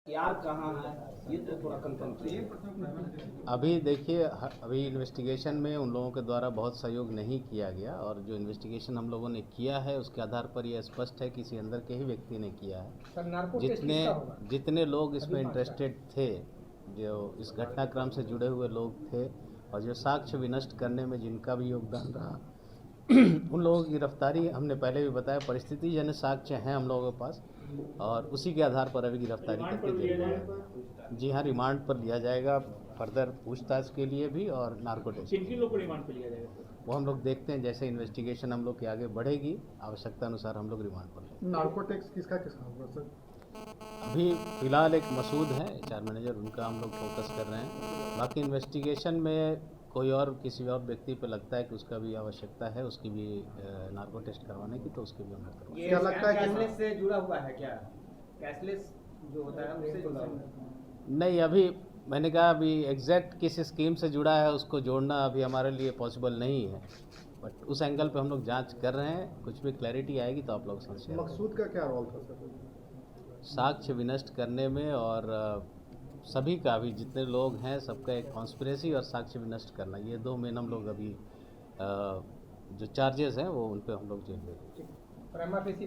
यार कहाँ है ये तो थोड़ा कंफर्म कीजिए। अभी देखिए अभी इन्वेस्टिगेशन में उन लोगों के द्वारा बहुत सहयोग नहीं किया गया और जो इन्वेस्टिगेशन हम लोगों ने किया है उसके आधार पर यह स्पष्ट है कि किसी अंदर के ही व्यक्ति ने किया है। सर नार्को टेस्ट जितने किसका होगा? जितने लोग इसमें इंटरेस्टेड थे, जो इस घटनाक्रम से जुड़े हुए लोग थे और जो साक्ष्य विनष्ट करने में जिनका भी योगदान रहा उन लोगों की गिरफ्तारी हमने पहले भी बताया, परिस्थिति जन्य साक्ष्य हैं हम लोगों के पास और उसी के आधार पर अभी गिरफ्तारी करके दे रहे हैं। जी हाँ, रिमांड पर लिया जाएगा फर्दर पूछताछ के लिए भी और नार्को टेस्ट। किन लोग को रिमांड पर लिया जाएगा? वो हम लोग देखते हैं, जैसे इन्वेस्टिगेशन हम लोग के आगे बढ़ेगी आवश्यकता अनुसार हम लोग रिमांड पर लेंगे। नार्को टैक्स किसका होगा सर? अभी फिलहाल एक मसूद है एचआर मैनेजर, उनका हम लोग फोकस कर रहे हैं। बाकी इन्वेस्टिगेशन में कोई और किसी और व्यक्ति पे लगता है कि उसका भी आवश्यकता है, उसकी भी नार्को टेस्ट करवाने की, तो उसके भी हम लोग करवाएंगे। ये लगता है कैशलेस से जुड़ा हुआ है क्या? कैशलेस जो होता है उससे जुड़ा हुआ है? नहीं, अभी मैंने कहा अभी एग्जैक्ट किस स्कीम से जुड़ा है उसको जोड़ना अभी हमारे लिए पॉसिबल नहीं है, बट उस एंगल पे हम लोग जांच कर रहे हैं। कुछ भी क्लैरिटी आएगी तो आप लोग समझ। मकसूद का क्या रोल था सर? साक्ष्य विनष्ट करने में और सभी का भी जितने लोग हैं सबका एक कॉन्स्पिरेसी और साक्ष्य विनष्ट करना, ये दो मेन हम लोग अभी जो चार्जेस हैं वो उन पे हम लोग जेल में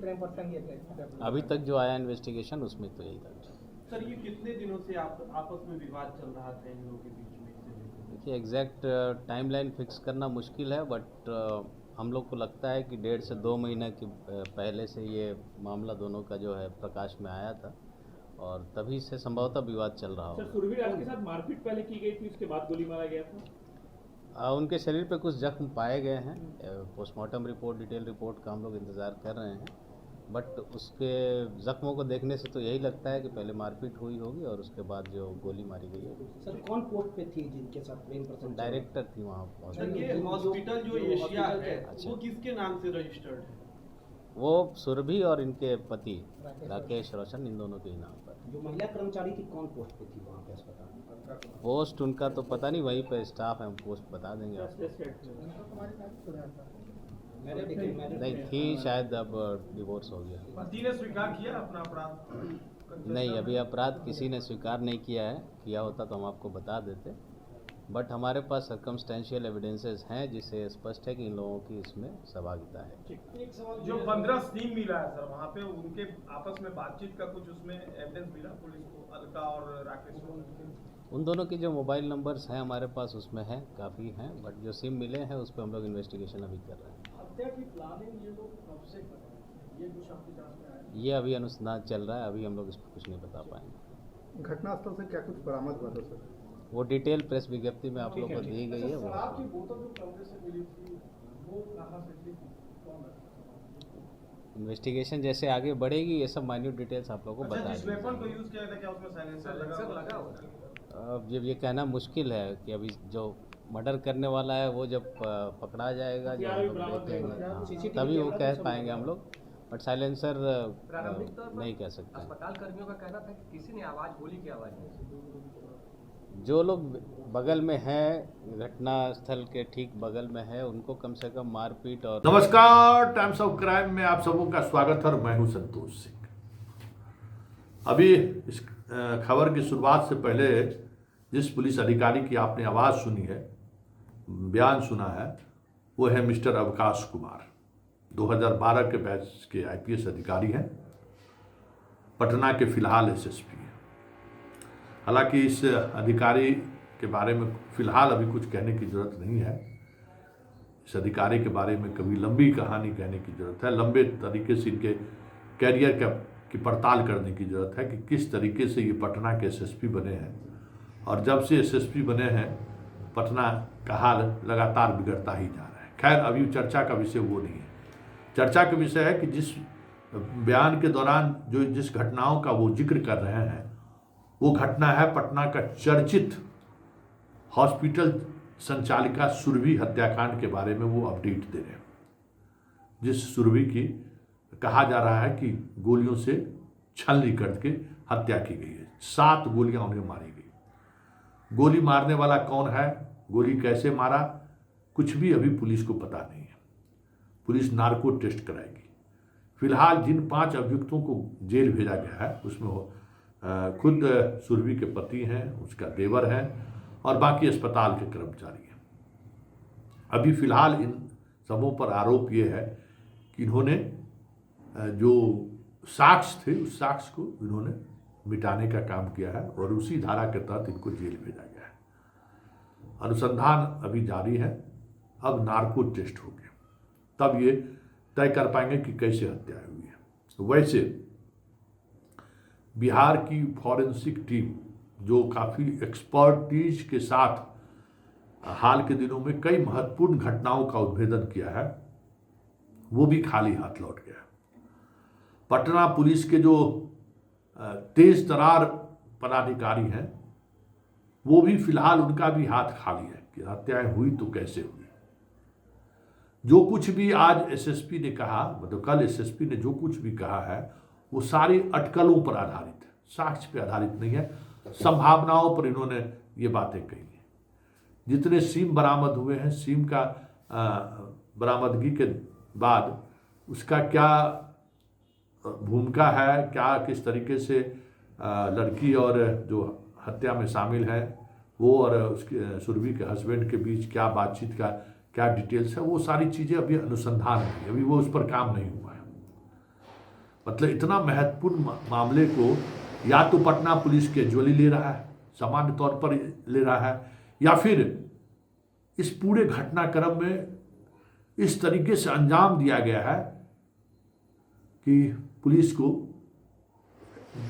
प्रेम प्रसंग ये थे अभी तक जो आया इन्वेस्टिगेशन उसमें तो यही था। सर ये कितने दिनों से आपस में विवाद चल रहा था इन लोगों के बीच में? देखिए एग्जैक्ट टाइमलाइन फिक्स करना मुश्किल है, बट हम लोग को लगता है कि 1.5 से 2 महीने के पहले से ये मामला दोनों का जो है प्रकाश में आया था और तभी से संभवतः विवाद चल रहा सर होगा। सुरभीराज के साथ मारपीट पहले की गई थी, उसके बाद गोली मारा गया था। उनके शरीर पे कुछ जख्म पाए गए हैं। पोस्टमार्टम रिपोर्ट, डिटेल रिपोर्ट का हम लोग इंतज़ार कर रहे हैं, बट उसके जख्मों को देखने से तो यही लगता है कि पहले मारपीट हुई होगी और उसके बाद जो गोली मारी गई है। सर कौन पोस्ट पे थी जिनके साथ प्रेम प्रसंग? डायरेक्टर थी वहाँ। ये हॉस्पिटल जो एशिया है अच्छा। वो किसके नाम से रजिस्टर्ड है? वो सुरभि और इनके पति राकेश रोशन, इन दोनों के ही नाम पर। जो महिला कर्मचारी थी कौन पोस्ट पे थी वहाँ पे अस्पताल में? पोस्ट उनका तो पता नहीं, वहीं पे स्टाफ है, हम पोस्ट बता देंगे आपको। नहीं थी शायद, अब डिवोर्स हो गया। पति ने स्वीकार किया अपना अपराध? नहीं, अभी अपराध किसी ने स्वीकार नहीं किया है, किया होता तो हम आपको बता देते, बट हमारे पास सर्कमस्टेंशियल एविडेंसेस हैं जिससे स्पष्ट है कि इन लोगों की इसमें सहभागिता है। जो 15 सीम मिला है सर, वहाँ पे उनके आपस में बातचीत का कुछ उसमें एविडेंस मिला पुलिस को, अलका और राकेश को? उन दोनों की जो मोबाइल नंबर्स हैं हमारे पास उसमें हैं, काफ़ी हैं, बट जो सिम मिले हैं उस पर हम लोग इन्वेस्टिगेशन अभी कर रहे हैं। हत्या की प्लानिंग ये लोग कब से कर रहे हैं, ये कुछ आपकी जांच में आया? ये अभी अनुसंधान चल रहा है, अभी हम लोग इस पर कुछ नहीं बता पाएंगे। घटनास्थल से क्या कुछ बरामद हुआ था सर? वो डिटेल प्रेस विज्ञप्ति में आप लोग को दी गई है। शराब की बोतल जो कमरे से मिली थी वो कहाँ से थी, कौन है? इन्वेस्टिगेशन जैसे आगे बढ़ेगी ये सब माइन्यूट डिटेल्स आप लोगों को अच्छा, बता जिस वेपन को देंगे। यूज किया था क्या उसमें साइलेंसर लगा हुआ था? अब जब ये कहना मुश्किल है कि अभी जो मर्डर करने वाला है वो जब पकड़ा जाएगा, जब हम लोग देखेंगे, हाँ, तभी वो कह पाएंगे हम लोग, बट साइलेंसर नहीं कह सकते। अस्पताल कर्मियों का कहना था कि किसी ने आवाज, गोली की आवाज नहीं। जो लोग बगल में हैं, घटना स्थल के ठीक बगल में है, उनको कम से कम मारपीट और। नमस्कार, टाइम्स ऑफ क्राइम में आप सबों का स्वागत है और मैं हूं संतोष सिंह। अभी इस खबर की शुरुआत से पहले जिस पुलिस अधिकारी की आपने आवाज़ सुनी है, बयान सुना है, वो है मिस्टर अवकाश कुमार। 2012 के बैच के आईपीएस अधिकारी हैं, पटना के फिलहाल एसएसपी हैं। हालांकि इस अधिकारी के बारे में फिलहाल अभी कुछ कहने की ज़रूरत नहीं है। इस अधिकारी के बारे में कभी लंबी कहानी कहने की ज़रूरत है, लंबे तरीके से इनके कैरियर की पड़ताल करने की ज़रूरत है कि किस तरीके से ये पटना के एसएसपी बने हैं और जब से एसएसपी बने हैं पटना का हाल लगातार बिगड़ता ही जा रहा है। खैर, अभी चर्चा का विषय वो नहीं है। चर्चा का विषय है कि जिस बयान के दौरान जो जिस घटनाओं का वो जिक्र कर रहे हैं वो घटना है पटना का चर्चित हॉस्पिटल संचालिका सुरभि हत्याकांड के बारे में वो अपडेट दे रहे हैं, जिस सुरभि की कहा जा रहा है कि गोलियों से छलनी करके हत्या की गई है। 7 गोलियां उन्हें मारी गई। गोली मारने वाला कौन है, गोली कैसे मारा, कुछ भी अभी पुलिस को पता नहीं है। पुलिस नार्को टेस्ट कराएगी। फिलहाल जिन 5 अभियुक्तों को जेल भेजा गया है उसमें खुद सुरभि के पति हैं, उसका देवर है और बाकी अस्पताल के कर्मचारी हैं। अभी फिलहाल इन सबों पर आरोप ये है कि इन्होंने जो साक्ष्य थे उस साक्ष्य को इन्होंने मिटाने का काम किया है और उसी धारा के तहत इनको जेल भेजा गया है। अनुसंधान अभी जारी है, अब नार्को टेस्ट हो गया तब ये तय कर पाएंगे कि कैसे हत्या हुई है। वैसे बिहार की फॉरेंसिक टीम जो काफ़ी एक्सपर्टीज के साथ हाल के दिनों में कई महत्वपूर्ण घटनाओं का उद्भेदन किया है, वो भी खाली हाथ लौट गया। पटना पुलिस के जो तेज तरार पदाधिकारी हैं वो भी फिलहाल उनका भी हाथ खाली है कि हत्याएं हुई तो कैसे हुई। जो कुछ भी आज एसएसपी ने कहा, मतलब कल एसएसपी ने जो कुछ भी कहा है वो सारी अटकलों पर आधारित है, साक्ष्य पर आधारित नहीं है, संभावनाओं पर इन्होंने ये बातें कही हैं। जितने सीम बरामद हुए हैं, सीम का बरामदगी के बाद उसका क्या भूमिका है, क्या किस तरीके से लड़की और जो हत्या में शामिल है वो और उसके सुरभि के हस्बैंड के बीच क्या बातचीत का क्या डिटेल्स है, वो सारी चीज़ें अभी अनुसंधान में है, अभी वो उस पर काम नहीं हुआ है। मतलब इतना महत्वपूर्ण मामले को या तो पटना पुलिस कैजुअली ले रहा है, सामान्य तौर पर ले रहा है, या फिर इस पूरे घटनाक्रम में इस तरीके से अंजाम दिया गया है कि पुलिस को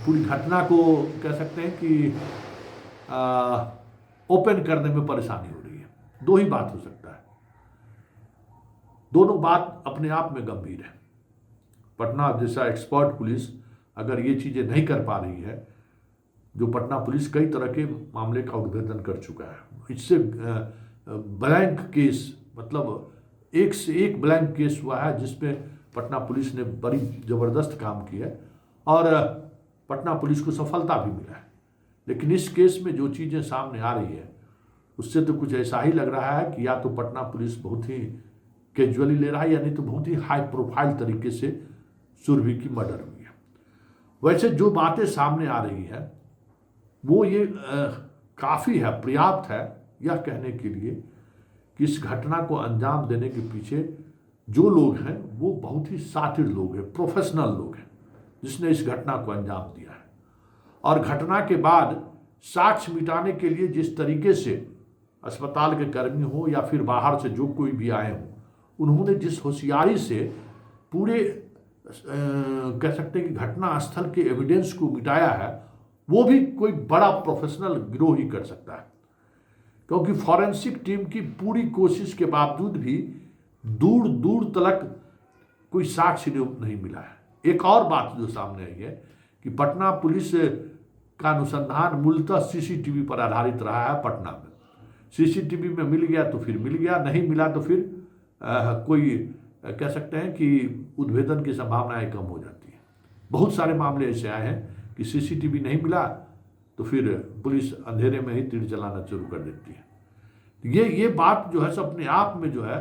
पूरी घटना को कह सकते हैं कि ओपन करने में परेशानी हो रही है। दो ही बात हो सकता है, दोनों बात अपने आप में गंभीर है। पटना जैसा एक्सपर्ट पुलिस अगर ये चीज़ें नहीं कर पा रही है, जो पटना पुलिस कई तरह के मामले का उद्भेदन कर चुका है, इससे ब्लैंक केस, मतलब एक से एक ब्लैंक केस हुआ है जिसमें पटना पुलिस ने बड़ी ज़बरदस्त काम किया है और पटना पुलिस को सफलता भी मिला है। लेकिन इस केस में जो चीज़ें सामने आ रही है उससे तो कुछ ऐसा ही लग रहा है कि या तो पटना पुलिस बहुत ही कैजुअली ले रहा है या नहीं तो बहुत ही हाई प्रोफाइल तरीके से सुरभि की मर्डर हुई है। वैसे जो बातें सामने आ रही है वो ये काफ़ी है, पर्याप्त है यह कहने के लिए कि इस घटना को अंजाम देने के पीछे जो लोग हैं वो बहुत ही शातिर लोग हैं, प्रोफेशनल लोग हैं, जिसने इस घटना को अंजाम दिया है। और घटना के बाद साक्ष्य मिटाने के लिए जिस तरीके से अस्पताल के कर्मी हो या फिर बाहर से जो कोई भी आए हों, उन्होंने जिस होशियारी से पूरे कह सकते हैं कि घटना स्थल के एविडेंस को मिटाया है, वो भी कोई बड़ा प्रोफेशनल गिरोह ही कर सकता है। क्योंकि फॉरेंसिक टीम की पूरी कोशिश के बावजूद भी दूर दूर तक कोई साक्ष्य नहीं मिला है। एक और बात जो सामने आई है कि पटना पुलिस का अनुसंधान मूलतः सीसीटीवी पर आधारित रहा है। पटना में सीसीटीवी में मिल गया तो फिर मिल गया, नहीं मिला तो फिर कोई कह सकते हैं कि उद्भेदन की संभावनाएं कम हो जाती है। बहुत सारे मामले ऐसे आए हैं कि सीसीटीवी नहीं मिला तो फिर पुलिस अंधेरे में ही तीर चलाना शुरू कर देती है। ये बात जो है सब अपने आप में जो है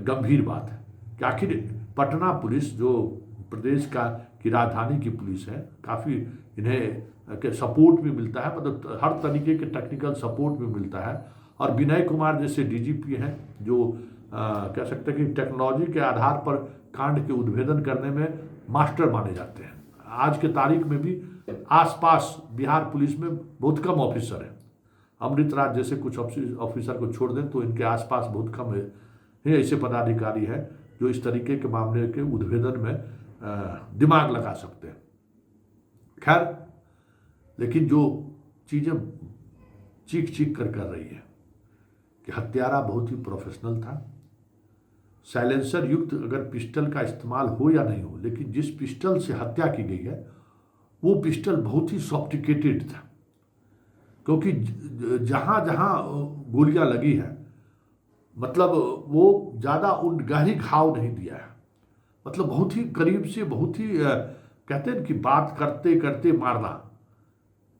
गंभीर बात है कि आखिर पटना पुलिस जो प्रदेश की राजधानी की पुलिस है, काफ़ी इन्हें के सपोर्ट भी मिलता है, मतलब हर तरीके के टेक्निकल सपोर्ट भी मिलता है। और विनय कुमार जैसे डीजीपी हैं जो कह सकते हैं कि टेक्नोलॉजी के आधार पर कांड के उद्भेदन करने में मास्टर माने जाते हैं। आज के तारीख में भी आसपास बिहार पुलिस में बहुत कम ऑफिसर हैं। अमृतराज जैसे कुछ ऑफिसर को छोड़ दें तो इनके आसपास बहुत कम है ऐसे पदाधिकारी हैं जो इस तरीके के मामले के उद्भेदन में दिमाग लगा सकते हैं। खैर, लेकिन जो चीज़ें चीख चीख कर रही है कि हत्यारा बहुत ही प्रोफेशनल था, साइलेंसर युक्त अगर पिस्टल का इस्तेमाल हो या नहीं हो, लेकिन जिस पिस्टल से हत्या की गई है वो पिस्टल बहुत ही सॉफ्टिकेटेड था, क्योंकि जहाँ जहाँ गोलियां लगी है मतलब वो ज़्यादा उन गहरी घाव नहीं दिया है, मतलब बहुत ही करीब से, बहुत ही कहते हैं कि बात करते करते मारना,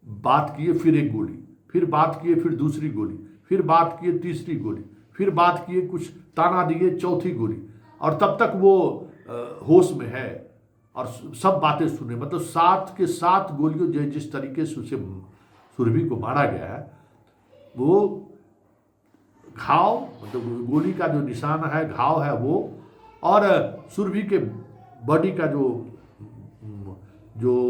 बात किए फिर एक गोली, फिर बात किए फिर दूसरी गोली, फिर बात किए तीसरी गोली, फिर बात किए कुछ ताना दिए चौथी गोली, और तब तक वो होश में है। और सब बातें सुने, मतलब 7 के 7 गोलियों जो जिस तरीके से उसे सुरभि को मारा गया है, वो घाव मतलब गोली का जो निशान है, घाव है वो, और सुरभि के बॉडी का जो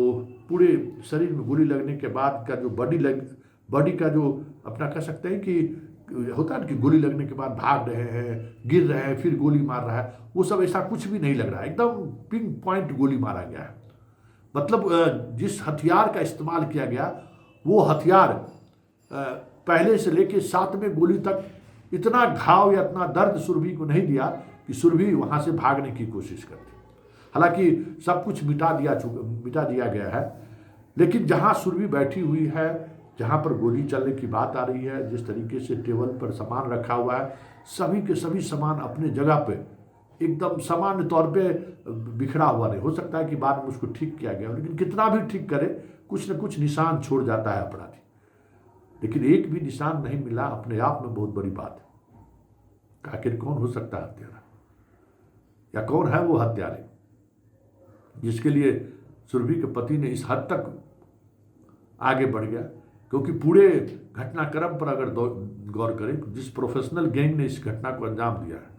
पूरे शरीर में गोली लगने के बाद का जो बॉडी का जो अपना कह सकते हैं कि होता है कि गोली लगने के बाद भाग रहे हैं, गिर रहे हैं, फिर गोली मार रहा है, वो सब ऐसा कुछ भी नहीं लग रहा है, एकदम पिन पॉइंट गोली मारा गया है। मतलब जिस हथियार का इस्तेमाल किया गया वो हथियार पहले से लेके 7वें गोली तक इतना घाव या इतना दर्द सुरभि को नहीं दिया कि सुरभि वहाँ से भागने की कोशिश करती। हालांकि सब कुछ मिटा दिया गया है, लेकिन जहाँ सुरभि बैठी हुई है, जहाँ पर गोली चलने की बात आ रही है, जिस तरीके से टेबल पर सामान रखा हुआ है, सभी के सभी सामान अपने जगह पे एकदम सामान्य तौर पे बिखरा हुआ नहीं। हो सकता है कि बाद में उसको ठीक किया गया, लेकिन कितना भी ठीक करे कुछ न कुछ निशान छोड़ जाता है अपराधी, लेकिन एक भी निशान नहीं मिला, अपने आप में बहुत बड़ी बात है। आखिर कौन हो सकता है हत्यारा, या कौन है वो हत्यारे जिसके लिए सुरभि के पति ने इस हद तक आगे बढ़ गया? क्योंकि पूरे घटनाक्रम पर अगर गौर करें, जिस प्रोफेशनल गैंग ने इस घटना को अंजाम दिया है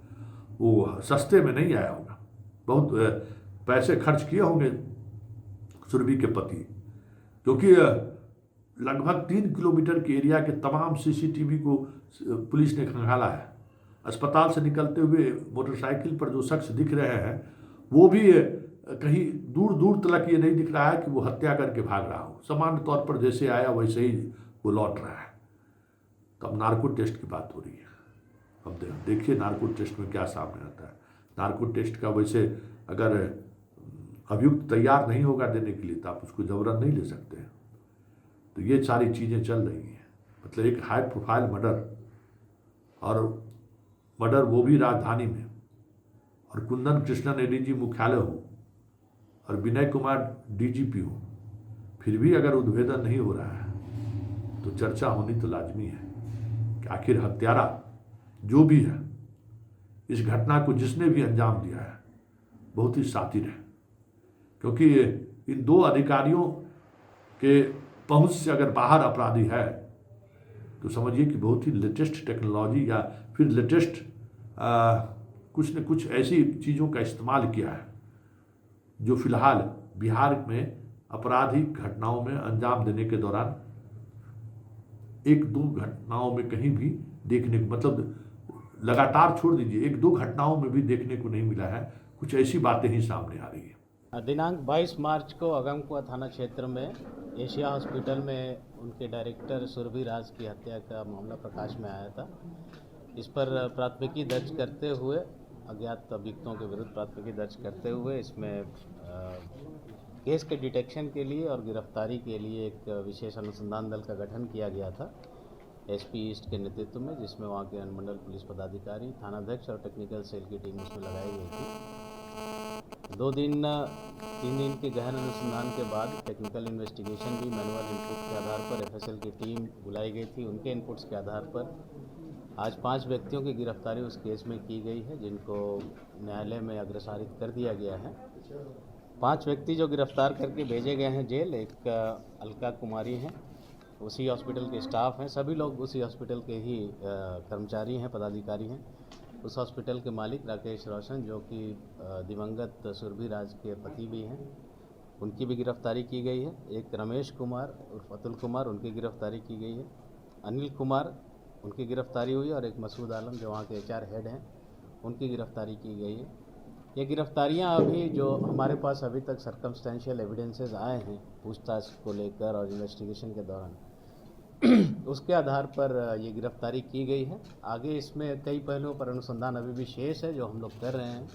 वो सस्ते में नहीं आया होगा, बहुत पैसे खर्च किए होंगे सुरभि के पति, क्योंकि लगभग 3 किलोमीटर के एरिया के तमाम CCTV को पुलिस ने खंगाला है। अस्पताल से निकलते हुए मोटरसाइकिल पर जो शख्स दिख रहे हैं वो भी कहीं दूर दूर तक ये नहीं दिख रहा है कि वो हत्या करके भाग रहा हो, सामान्य तौर पर जैसे आया वैसे ही वो लौट रहा है। तो अब नार्को टेस्ट की बात हो रही है, अब देखिए नार्को टेस्ट में क्या सामने आता है। नार्को टेस्ट का वैसे अगर अभियुक्त तैयार नहीं होगा देने के लिए तो आप उसको जबरन नहीं ले सकते हैं। तो ये सारी चीज़ें चल रही हैं, मतलब एक हाई प्रोफाइल मर्डर, और मर्डर वो भी राजधानी में, और कुंदन कृष्णन ADG मुख्यालय हो और विनय कुमार DGP हो, फिर भी अगर उद्भेदन नहीं हो रहा है तो चर्चा होनी तो लाजमी है कि आखिर हत्यारा जो भी है, इस घटना को जिसने भी अंजाम दिया है बहुत ही शातिर है, क्योंकि इन 2 अधिकारियों के पहुंच से अगर बाहर अपराधी है तो समझिए कि बहुत ही लेटेस्ट टेक्नोलॉजी या फिर लेटेस्ट कुछ न कुछ ऐसी चीज़ों का इस्तेमाल किया है जो फिलहाल बिहार में आपराधिक घटनाओं में अंजाम देने के दौरान 1-2 घटनाओं में कहीं भी देखने को, मतलब लगातार छोड़ दीजिए 1-2 घटनाओं में भी देखने को नहीं मिला है। कुछ ऐसी बातें ही सामने आ रही है। दिनांक 22 मार्च को अगमकुआ थाना क्षेत्र में एशिया हॉस्पिटल में उनके डायरेक्टर सुरभि राज की हत्या का मामला प्रकाश में आया था। इस पर प्राथमिकी दर्ज करते हुए, अज्ञात अभियुक्तों के विरुद्ध प्राथमिकी दर्ज करते हुए इसमें केस के डिटेक्शन के लिए और गिरफ्तारी के लिए एक विशेष अनुसंधान दल का गठन किया गया था SP ईस्ट के नेतृत्व में, जिसमें वहाँ के अनुमंडल पुलिस पदाधिकारी, थानाध्यक्ष और टेक्निकल सेल की टीम उसमें लगाई गई थी। 3 दिन के गहन अनुसंधान के बाद टेक्निकल इन्वेस्टिगेशन भी मैनुअल इनपुट के आधार पर FSL की टीम बुलाई गई थी। उनके इनपुट्स के आधार पर आज 5 व्यक्तियों की गिरफ्तारी उस केस में की गई है, जिनको न्यायालय में अग्रसारित कर दिया गया है। 5 व्यक्ति जो गिरफ्तार करके भेजे गए हैं जेल, एक अलका कुमारी हैं, उसी हॉस्पिटल के स्टाफ हैं, सभी लोग उसी हॉस्पिटल के ही कर्मचारी हैं, पदाधिकारी हैं। उस हॉस्पिटल के मालिक राकेश रोशन, जो कि दिवंगत सुरभि राज के पति भी हैं, उनकी भी गिरफ्तारी की गई है। एक रमेश कुमार उर्फ अतुल कुमार, उनकी गिरफ्तारी की गई है। अनिल कुमार, उनकी गिरफ्तारी हुई, और एक मसूद आलम जो वहाँ के HR हेड हैं, उनकी गिरफ्तारी की गई है। ये गिरफ्तारियाँ अभी जो हमारे पास अभी तक सर्कमस्टेंशियल एविडेंसेस आए हैं पूछताछ को लेकर और इन्वेस्टिगेशन के दौरान, उसके आधार पर ये गिरफ्तारी की गई है। आगे इसमें कई पहलुओं पर अनुसंधान अभी भी शेष है जो हम लोग कर रहे हैं।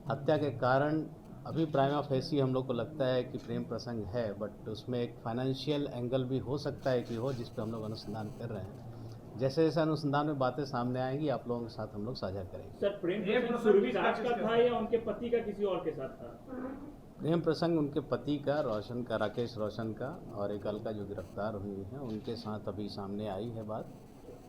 हत्या के कारण अभी प्राइमा फेसी हम लोग को लगता है कि प्रेम प्रसंग है, बट उसमें एक फाइनेंशियल एंगल भी हो सकता है कि हो, जिस पर हम लोग अनुसंधान कर रहे हैं। जैसे जैसे अनुसंधान में बातें सामने आएंगी आप लोगों के साथ हम लोग साझा करेंगे। सर, प्रेम प्रसंग सुरभि राज का था या उनके पति का किसी और के साथ था? प्रेम प्रसंग उनके पति का, रोशन का, राकेश रोशन का, और एक अलका जो गिरफ्तार हुई है उनके साथ अभी सामने आई है बात।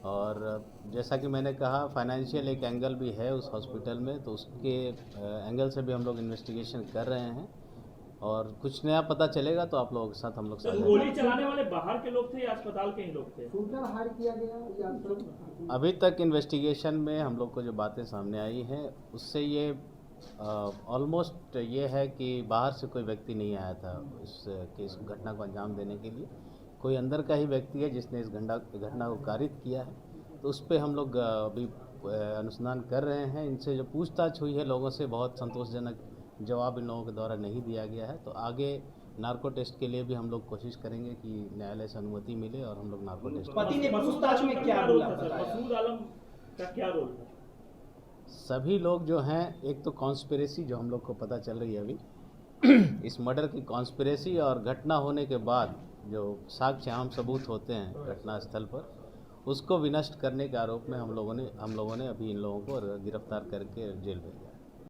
और जैसा कि मैंने कहा, फाइनेंशियल एक एंगल भी है उस हॉस्पिटल में, तो उसके एंगल से भी हम लोग इन्वेस्टिगेशन कर रहे हैं। और कुछ नया पता चलेगा तो आप लोगों के साथ हम लोग सर, साझा गोली चलाने वाले बाहर के लोग थे या अस्पताल के ही लोग थे? शूटर हायर किया गया या सब अभी तक इन्वेस्टिगेशन में हम लोग को जो बातें सामने आई हैं उससे ये ऑलमोस्ट ये है कि बाहर से कोई व्यक्ति नहीं आया था इस केस घटना को अंजाम देने के लिए। कोई अंदर का ही व्यक्ति है जिसने इस घटना को कारित किया है, तो उस पर हम लोग अभी अनुसंधान कर रहे हैं। इनसे जो पूछताछ हुई है लोगों से, बहुत संतोषजनक जवाब इन लोगों के द्वारा नहीं दिया गया है। तो आगे नार्को टेस्ट के लिए भी हम लोग कोशिश करेंगे कि न्यायालय से अनुमति मिले और हम लोग नार्को टेस्ट पति ने मसूद पूछताछ में आलम का क्या रोल बोला था सर? बताया? मसूद आलम का क्या रोल था? सभी लोग जो हैं, एक तो कॉन्स्पिरेसी जो हम लोग को पता चल रही है अभी इस मर्डर की कॉन्स्पिरेसी, और घटना होने के बाद जो साक्ष्य आम सबूत होते हैं घटना स्थल पर, उसको विनष्ट करने के आरोप में हम लोगों ने अभी इन लोगों को गिरफ्तार करके जेल भेजा।